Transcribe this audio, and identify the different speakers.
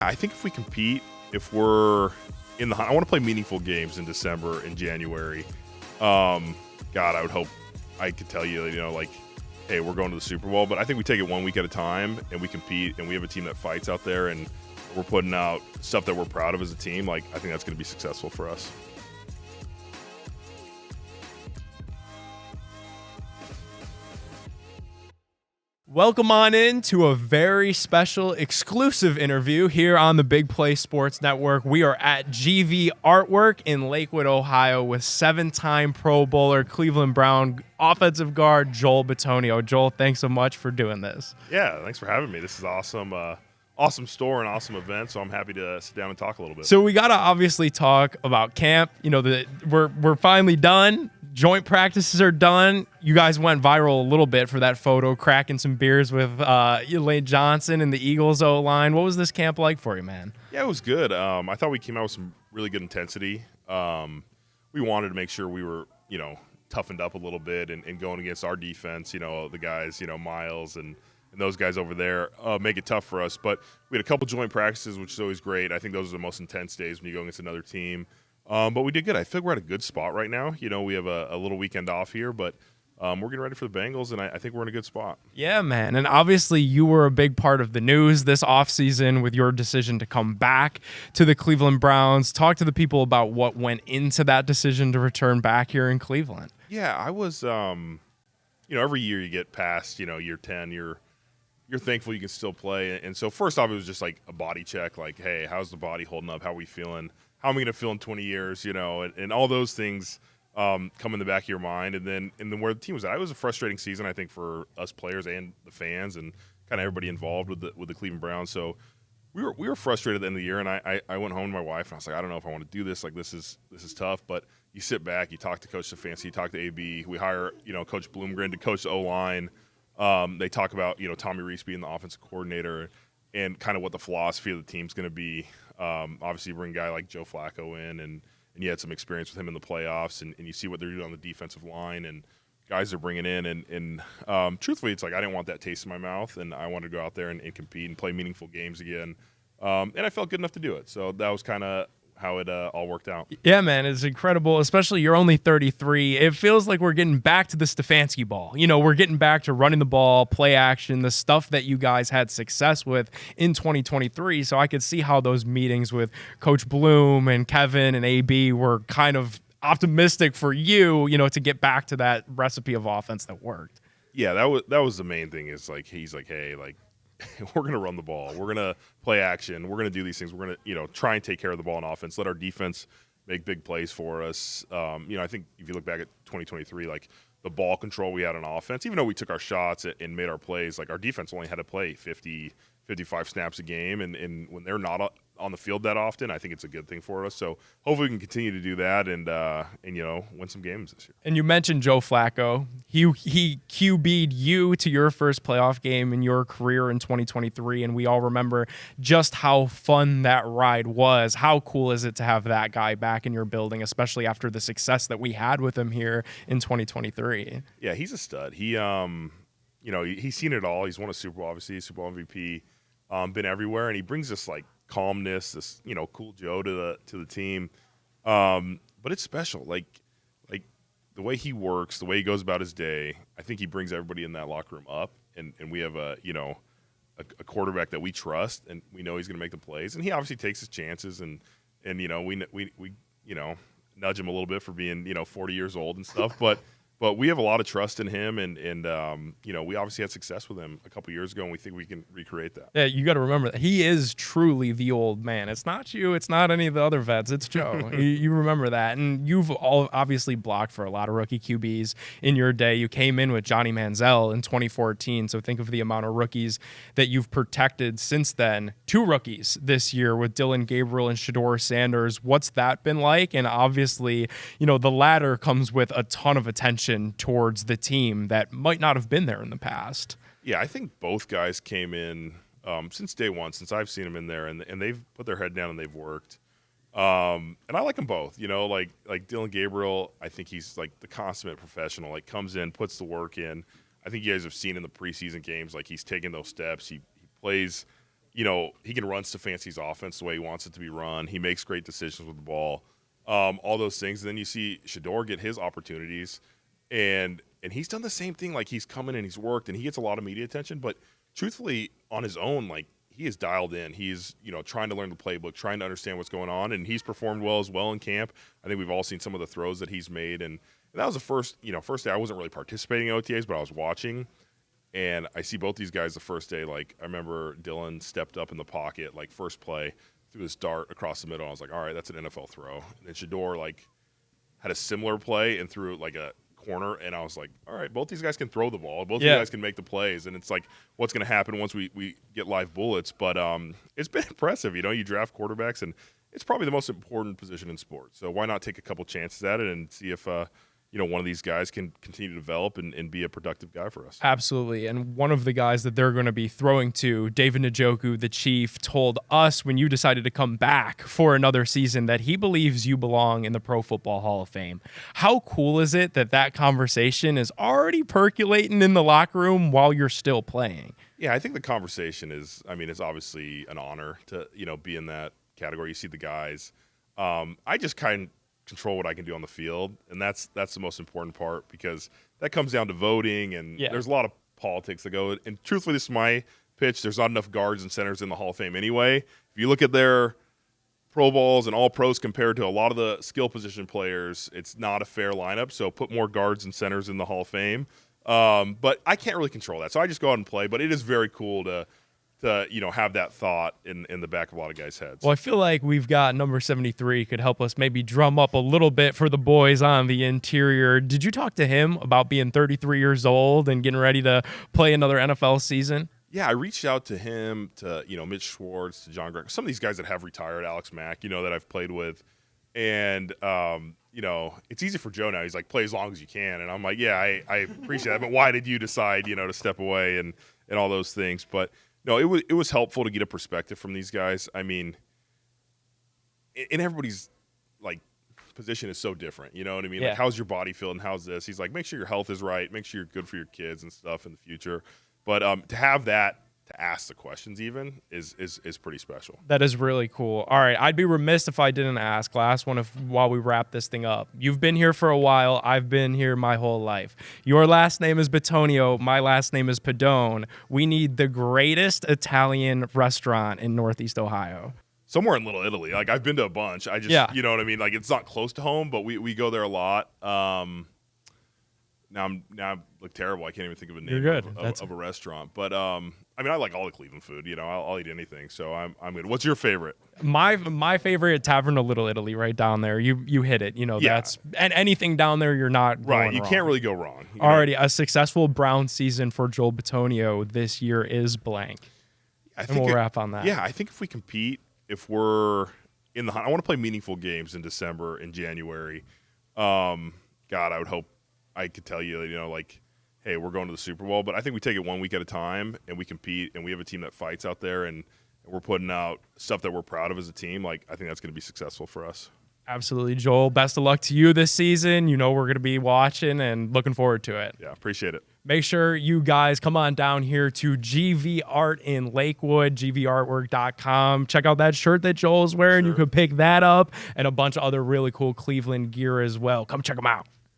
Speaker 1: I think if we compete, if we're in the, I want to play meaningful games in December and January. God, I would hope I could tell you, like, hey, we're going to the Super Bowl. But I think we take it 1 week at a time and we compete and we have a team that fights out there and we're putting out stuff that we're proud of as a team. Like, I think that's going to be successful for us.
Speaker 2: Welcome on in to a very special exclusive interview here on the Big Play Sports Network. We are at GV Artwork in Lakewood, Ohio with 7-time Pro Bowler, Cleveland Brown offensive guard Joel Bitonio. Joel, thanks so much for doing this.
Speaker 1: Yeah, thanks for having me. This is awesome. Awesome store and awesome event, so I'm happy to sit down and talk a little bit.
Speaker 2: So we got to obviously talk about camp. We're finally done. Joint practices are done. You guys went viral a little bit for that photo, cracking some beers with Elaine Johnson and the Eagles O-line. What was this camp like for you, man?
Speaker 1: Yeah, it was good. I thought we came out with some really good intensity. We wanted to make sure we were, toughened up a little bit and going against our defense, the guys, Miles and those guys over there make it tough for us. But we had a couple joint practices, which is always great. I think those are the most intense days when you go against another team. But we did good. I feel like we're at a good spot right now. We have a little weekend off here, but we're getting ready for the Bengals, and I think we're in a good spot.
Speaker 2: Yeah, man. And obviously you were a big part of the news this offseason with your decision to come back to the Cleveland Browns. Talk to the people about what went into that decision to return back here in Cleveland.
Speaker 1: Yeah, I was, every year you get past, year 10, you're thankful you can still play. And so first off, it was just like a body check, like, hey, how's the body holding up? How are we feeling? How am I going to feel in 20 years, and all those things come in the back of your mind. And then where the team was at, it was a frustrating season, I think, for us players and the fans and kind of everybody involved with the Cleveland Browns. So we were frustrated at the end of the year, and I went home to my wife, and I was like, I don't know if I want to do this. Like, this is tough. But you sit back, you talk to Coach Stefanski, you talk to AB. We hire, Coach Bloomgren to coach the O-line. They talk about, Tommy Reese being the offensive coordinator and kind of what the philosophy of the team's going to be. Obviously, you bring a guy like Joe Flacco in, and you had some experience with him in the playoffs, and you see what they're doing on the defensive line and guys they're bringing in. And truthfully, it's like I didn't want that taste in my mouth, and I wanted to go out there and compete and play meaningful games again. And I felt good enough to do it. So that was kind of how it all worked out.
Speaker 2: Yeah, man, it's incredible, especially you're only 33. It feels like we're getting back to the Stefanski ball. We're getting back to running the ball, play action, the stuff that you guys had success with in 2023. So I could see how those meetings with Coach Bloom and Kevin and AB were kind of optimistic for you, to get back to that recipe of offense that worked.
Speaker 1: Yeah, that was the main thing is like he's like, hey, like we're going to run the ball. We're going to play action. We're going to do these things. We're going to, try and take care of the ball in offense. Let our defense make big plays for us. I think if you look back at 2023, like the ball control we had on offense, even though we took our shots and made our plays, like our defense only had to play 50, 55 snaps a game. And when they're not on the field that often, I think it's a good thing for us. So hopefully we can continue to do that and win some games this year.
Speaker 2: And you mentioned Joe Flacco. He QB'd you to your first playoff game in your career in 2023, and we all remember just how fun that ride was. How cool is it to have that guy back in your building, especially after the success that we had with him here in 2023?
Speaker 1: Yeah, he's a stud. He he's seen it all. He's won a Super Bowl, obviously, Super Bowl MVP, been everywhere, and he brings this like calmness, this cool Joe to the team. But it's special, like the way he works, the way he goes about his day. I think he brings everybody in that locker room up, and we have a quarterback that we trust, and we know he's going to make the plays, and he obviously takes his chances, and we nudge him a little bit for being 40 years old and stuff, but we have a lot of trust in him, and we obviously had success with him a couple years ago, and we think we can recreate that.
Speaker 2: Yeah, you got to remember that he is truly the old man. It's not you. It's not any of the other vets. It's Joe. you remember that, and you've all obviously blocked for a lot of rookie QBs in your day. You came in with Johnny Manziel in 2014, so think of the amount of rookies that you've protected since then. 2 rookies this year with Dylan Gabriel and Shedeur Sanders. What's that been like? And obviously, the latter comes with a ton of attention towards the team that might not have been there in the past.
Speaker 1: Yeah, I think both guys came in since day one, since I've seen them in there, and they've put their head down and they've worked. And I like them both, like Dylan Gabriel, I think he's like the consummate professional, like comes in, puts the work in. I think you guys have seen in the preseason games, like he's taking those steps. He plays he can run Stefanski's offense the way he wants it to be run. He makes great decisions with the ball, all those things. And then you see Shedeur get his opportunities, and he's done the same thing. Like, he's come in and he's worked, and he gets a lot of media attention. But truthfully, on his own, like, he is dialed in. He's, trying to learn the playbook, trying to understand what's going on, and he's performed well as well in camp. I think we've all seen some of the throws that he's made, and that was the first day I wasn't really participating in OTAs, but I was watching. And I see both these guys the first day. Like, I remember Dylan stepped up in the pocket, like, first play, threw this dart across the middle. I was like, all right, that's an NFL throw. And then Shedeur, like, had a similar play and threw, like, a corner. And I was like, all right, both these guys can throw the ball. Both these guys can make the plays. And it's like, what's going to happen once we get live bullets? But it's been impressive. You draft quarterbacks, and it's probably the most important position in sports. So why not take a couple chances at it and see if one of these guys can continue to develop and be a productive guy for us.
Speaker 2: Absolutely. And one of the guys that they're going to be throwing to, David Njoku, the Chief, told us when you decided to come back for another season that he believes you belong in the Pro Football Hall of Fame. How cool is it that conversation is already percolating in the locker room while you're still playing?
Speaker 1: Yeah, I think the conversation is, it's obviously an honor to, be in that category. You see the guys. I just kind of control what I can do on the field, and that's the most important part, because that comes down to voting, and there's a lot of politics that go. And truthfully, this is my pitch. There's not enough guards and centers in the Hall of Fame anyway. If you look at their Pro Bowls and All Pros compared to a lot of the skill position players, it's not a fair lineup. So put more guards and centers in the Hall of Fame. But I can't really control that, so I just go out and play. But it is very cool to have that thought in the back of a lot of guys' heads.
Speaker 2: Well, I feel like we've got number 73 could help us maybe drum up a little bit for the boys on the interior. Did you talk to him about being 33 years old and getting ready to play another NFL season?
Speaker 1: Yeah, I reached out to him, to Mitch Schwartz, to John Greg, some of these guys that have retired, Alex Mack, that I've played with, and it's easy for Joe now. He's like, play as long as you can, and I'm like, yeah, I appreciate that, but why did you decide, to step away and all those things? But no, it was helpful to get a perspective from these guys. And everybody's like position is so different. You know what I mean?
Speaker 2: Yeah.
Speaker 1: Like, how's your body feeling? How's this? He's like, make sure your health is right. Make sure you're good for your kids and stuff in the future. But to have that, to ask the questions even is pretty special.
Speaker 2: That is really cool. All right, I'd be remiss if I didn't ask. Last one, while we wrap this thing up. You've been here for a while. I've been here my whole life. Your last name is Bitonio. My last name is Pedone. We need the greatest Italian restaurant in Northeast Ohio.
Speaker 1: Somewhere in Little Italy. Like, I've been to a bunch. I just, you know what I mean? Like, it's not close to home, but we go there a lot. Now I look terrible. I can't even think of a name of a restaurant. But I like all the Cleveland food. I'll eat anything. So I'm good. What's your favorite?
Speaker 2: My favorite, Tavern of Little Italy, right down there. You hit it. That's, and anything down there, you're not
Speaker 1: right. You
Speaker 2: wrong.
Speaker 1: Can't really go wrong.
Speaker 2: Already, a successful Brown season for Joel Bitonio this year is blank. We'll wrap on that.
Speaker 1: Yeah, I think if we compete, if we're in the hunt, I want to play meaningful games in December and January. God, I would hope I could tell you, hey, we're going to the Super Bowl. But I think we take it 1 week at a time, and we compete, and we have a team that fights out there, and we're putting out stuff that we're proud of as a team. Like, I think that's going to be successful for us.
Speaker 2: Absolutely, Joel. Best of luck to you this season. We're going to be watching and looking forward to it.
Speaker 1: Yeah, appreciate it.
Speaker 2: Make sure you guys come on down here to GV Art in Lakewood, gvartwork.com. Check out that shirt that Joel's wearing. Sure. You could pick that up and a bunch of other really cool Cleveland gear as well. Come check them out.